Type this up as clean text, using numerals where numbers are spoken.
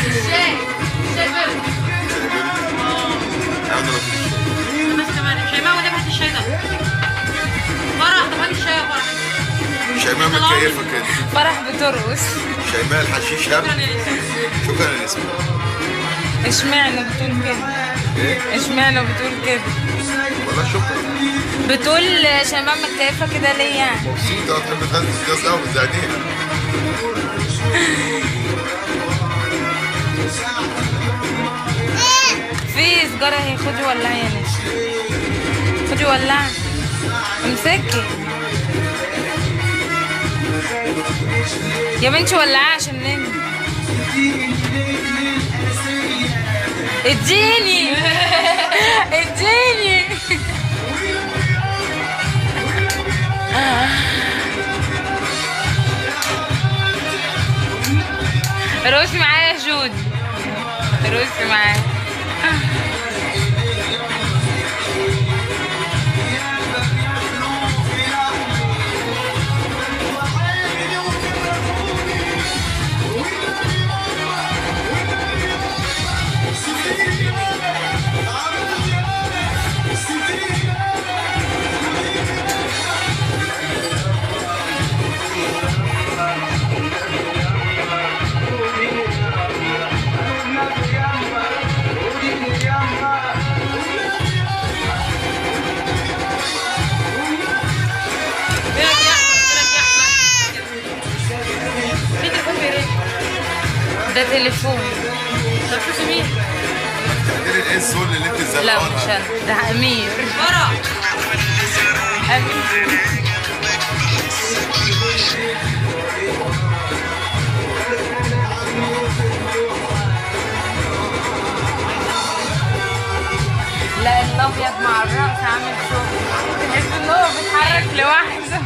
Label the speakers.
Speaker 1: الشاي برد.
Speaker 2: عاوز الشاي.
Speaker 1: بس كمان شيماء ولا بحط الشاي ده؟ فرح طب هات الشاي يا فرح.
Speaker 2: شيماء متكيفة كده.
Speaker 3: فرح بترقص.
Speaker 2: شيماء الحشيش هب.
Speaker 1: شكرا يا نسمة.
Speaker 2: شكرا يا نسمة.
Speaker 3: اشمعنى بتقول كده؟
Speaker 2: ايه؟
Speaker 3: اشمعنى بتقول كده؟
Speaker 2: والله شكرا.
Speaker 3: بتقول شمام متكيفة كده ليه يعني؟
Speaker 2: مبسوطة تحب تهز قوي بتزعديها.
Speaker 3: في سجارة اهي، خدي ولعي يا نشا. خدي ولعي. امسكي يا بنتي ولعي عشان ننام. اديني اديني. روسي معايا يا جود، روسي معايا. ده تليفون.
Speaker 1: طب شوفي مين؟
Speaker 2: تعديل ايه السول اللي انت
Speaker 3: لا
Speaker 2: زرعانها؟
Speaker 3: مش انا، ده امير.
Speaker 1: فرح.
Speaker 3: امير. لا الابيض مع الرقص عامل شغل، تحس ان هو بيتحرك لوحده.